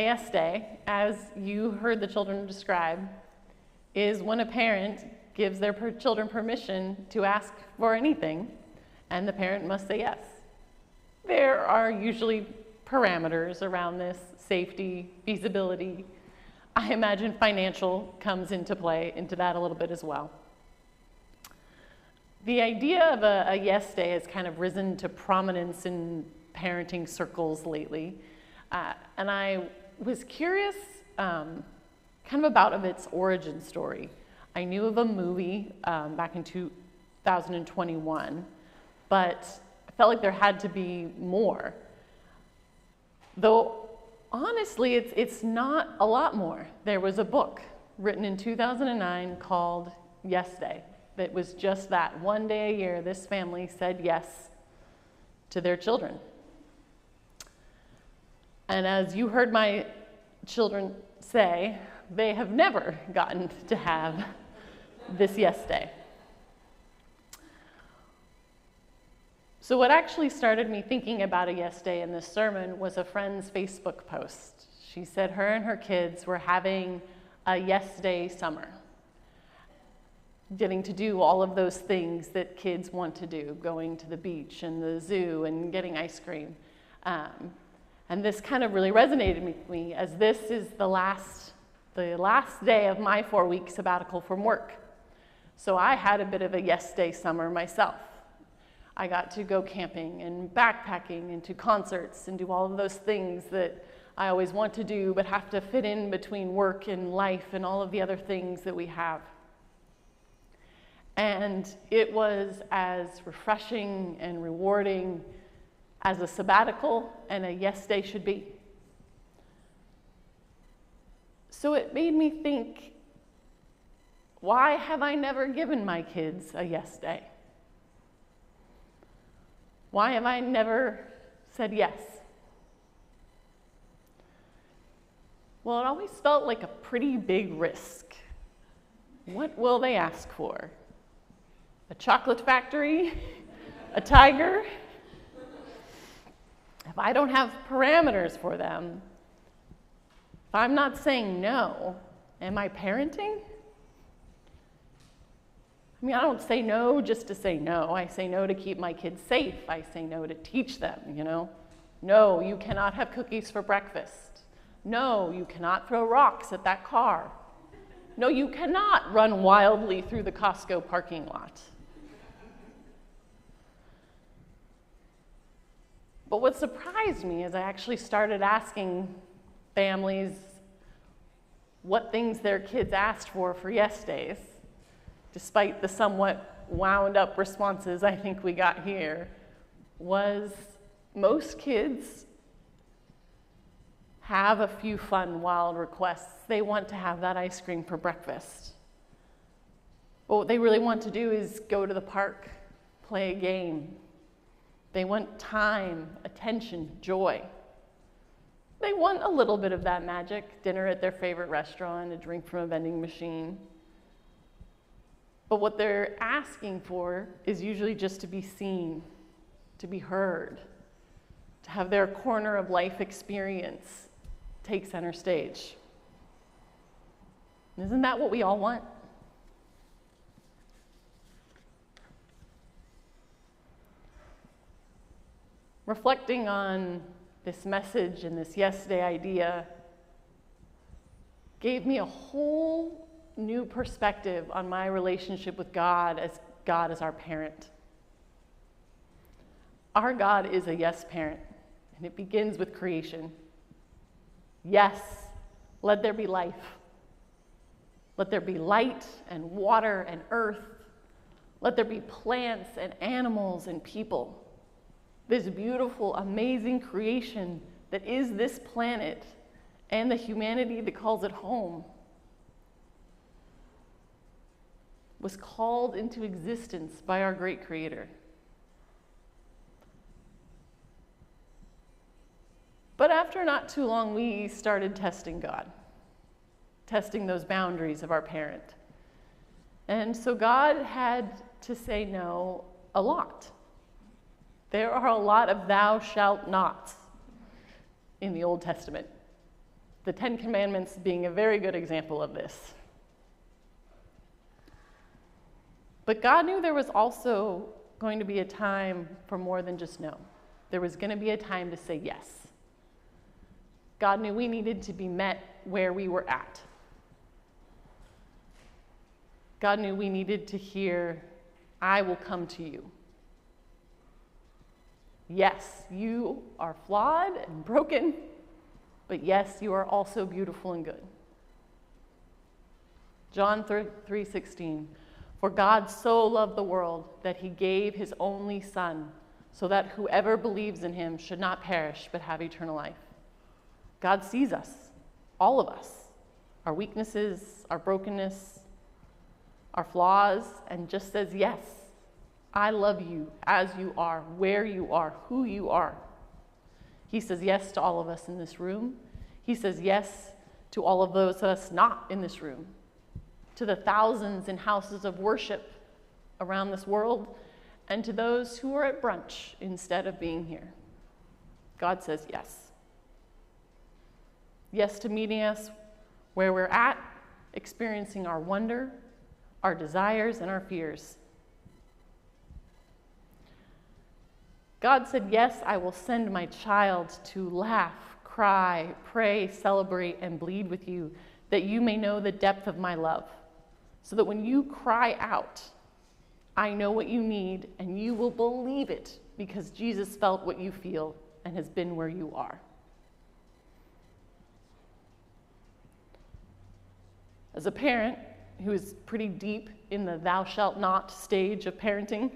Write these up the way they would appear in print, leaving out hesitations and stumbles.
yes day, as you heard the children describe, is when a parent gives their children permission to ask for anything, and the parent must say yes. There are usually parameters around this: safety, feasibility. I imagine financial comes into play into that a little bit as well. The idea of a yes day has kind of risen to prominence in parenting circles lately. And I was curious kind of about its origin story. I knew of a movie back in 2021, but I felt like there had to be more. Though, honestly, it's not a lot more. There was a book written in 2009 called Yes Day that was just that. One day a year, this family said yes to their children. And as you heard my children say, they have never gotten to have this yes day. So what actually started me thinking about a yes day in this sermon was a friend's Facebook post. She said her and her kids were having a yes day summer, getting to do all of those things that kids want to do, going to the beach and the zoo and getting ice cream. And this kind of really resonated with me, as this is the last day of my 4-week sabbatical from work. So I had a bit of a yes day summer myself. I got to go camping and backpacking and to concerts and do all of those things that I always want to do but have to fit in between work and life and all of the other things that we have. And it was as refreshing and rewarding as a sabbatical and a yes day should be. So it made me think, why have I never given my kids a yes day? Why have I never said yes? Well, it always felt like a pretty big risk. What will they ask for? A chocolate factory? A tiger? If I don't have parameters for them, if I'm not saying no, am I parenting? I mean, I don't say no just to say no. I say no to keep my kids safe. I say no to teach them, No, you cannot have cookies for breakfast. No, you cannot throw rocks at that car. No, you cannot run wildly through the Costco parking lot. But what surprised me is I actually started asking families what things their kids asked for yes days, despite the somewhat wound up responses I think we got here, was most kids have a few fun, wild requests. They want to have that ice cream for breakfast. But what they really want to do is go to the park, play a game. They want time, attention, joy. They want a little bit of that magic, dinner at their favorite restaurant, a drink from a vending machine. But what they're asking for is usually just to be seen, to be heard, to have their corner of life experience take center stage. Isn't that what we all want? Reflecting on this message and this yes day idea gave me a whole new perspective on my relationship with God as our parent. Our God is a yes parent, and it begins with creation. Yes, let there be life. Let there be light and water and earth. Let there be plants and animals and people. This beautiful, amazing creation that is this planet and the humanity that calls it home was called into existence by our great Creator. But after not too long, we started testing God, testing those boundaries of our parent. And so God had to say no a lot. There are a lot of thou shalt nots in the Old Testament. The Ten Commandments being a very good example of this. But God knew there was also going to be a time for more than just no. There was going to be a time to say yes. God knew we needed to be met where we were at. God knew we needed to hear, I will come to you. Yes, you are flawed and broken, but yes, you are also beautiful and good. John 3:16, for God so loved the world that he gave his only Son, so that whoever believes in him should not perish but have eternal life. God sees us, all of us, our weaknesses, our brokenness, our flaws, and just says, yes, I love you as you are, where you are, who you are. He says yes to all of us in this room. He says yes to all of those of us not in this room, to the thousands in houses of worship around this world, and to those who are at brunch instead of being here. God says yes. Yes to meeting us where we're at, experiencing our wonder, our desires, and our fears. God said, yes, I will send my child to laugh, cry, pray, celebrate, and bleed with you, that you may know the depth of my love, so that when you cry out, I know what you need, and you will believe it, because Jesus felt what you feel and has been where you are. As a parent who is pretty deep in the thou shalt not stage of parenting,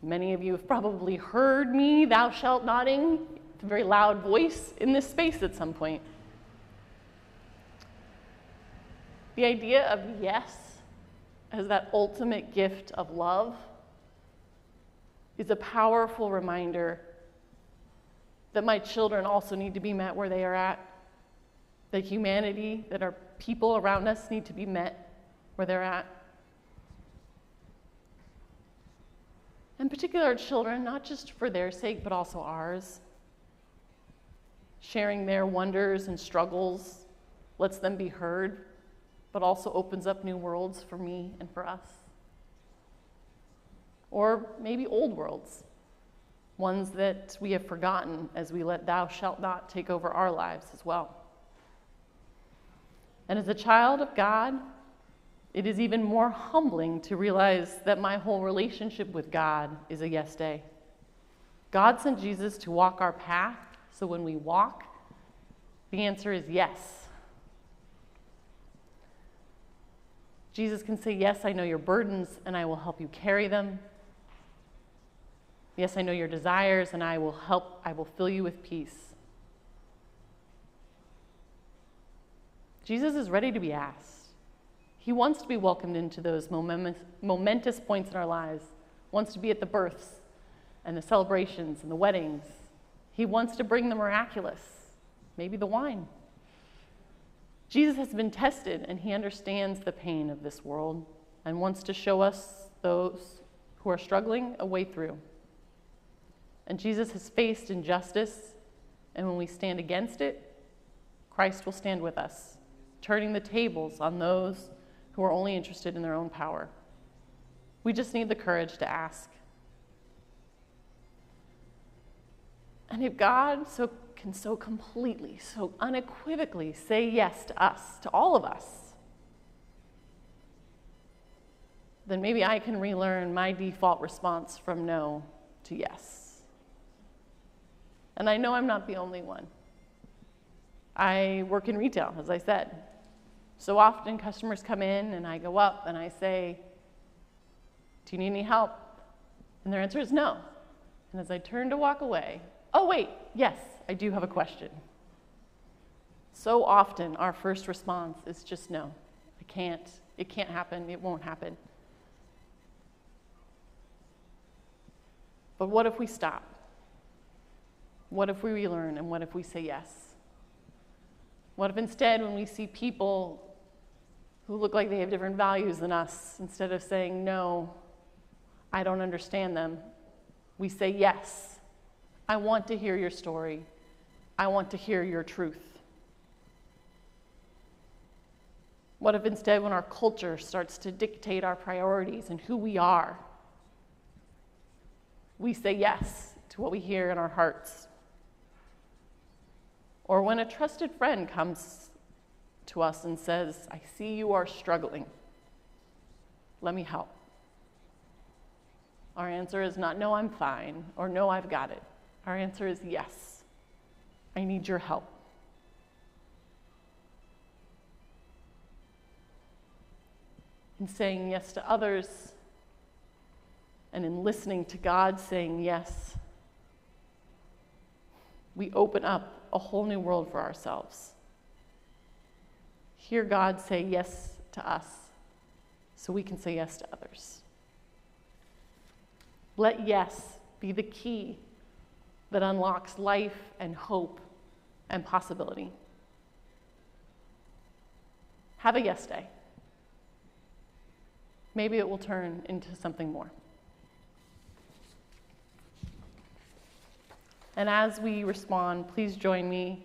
many of you have probably heard me thou shalt notting, it's a very loud voice in this space at some point. The idea of yes as that ultimate gift of love is a powerful reminder that my children also need to be met where they are at, that humanity, that our people around us need to be met where they're at. In particular, our children, not just for their sake, but also ours. Sharing their wonders and struggles lets them be heard, but also opens up new worlds for me and for us. Or maybe old worlds, ones that we have forgotten as we let thou shalt not take over our lives as well. And as a child of God, it is even more humbling to realize that my whole relationship with God is a yes day. God sent Jesus to walk our path, so when we walk, the answer is yes. Jesus can say, yes, I know your burdens, and I will help you carry them. Yes, I know your desires, and I will fill you with peace. Jesus is ready to be asked. He wants to be welcomed into those momentous points in our lives, wants to be at the births and the celebrations and the weddings. He wants to bring the miraculous, maybe the wine. Jesus has been tested, and he understands the pain of this world and wants to show us, those who are struggling, a way through. And Jesus has faced injustice, and when we stand against it, Christ will stand with us, turning the tables on those who are only interested in their own power. We just need the courage to ask. And if God can so completely, so unequivocally say yes to us, to all of us, then maybe I can relearn my default response from no to yes. And I know I'm not the only one. I work in retail, as I said. So often customers come in and I go up and I say, do you need any help? And their answer is no. And as I turn to walk away, oh wait, yes, I do have a question. So often our first response is just no. It can't happen, it won't happen. But what if we stop? What if we relearn, and what if we say yes? What if instead, when we see people who look like they have different values than us, instead of saying, no, I don't understand them, we say, yes, I want to hear your story. I want to hear your truth. What if instead, when our culture starts to dictate our priorities and who we are, we say yes to what we hear in our hearts? Or when a trusted friend comes to us and says, I see you are struggling, let me help. Our answer is not, no, I'm fine, or no, I've got it. Our answer is yes, I need your help. In saying yes to others, and in listening to God saying yes, we open up a whole new world for ourselves. Hear God say yes to us, so we can say yes to others. Let yes be the key that unlocks life and hope and possibility. Have a yes day. Maybe it will turn into something more. And as we respond, please join me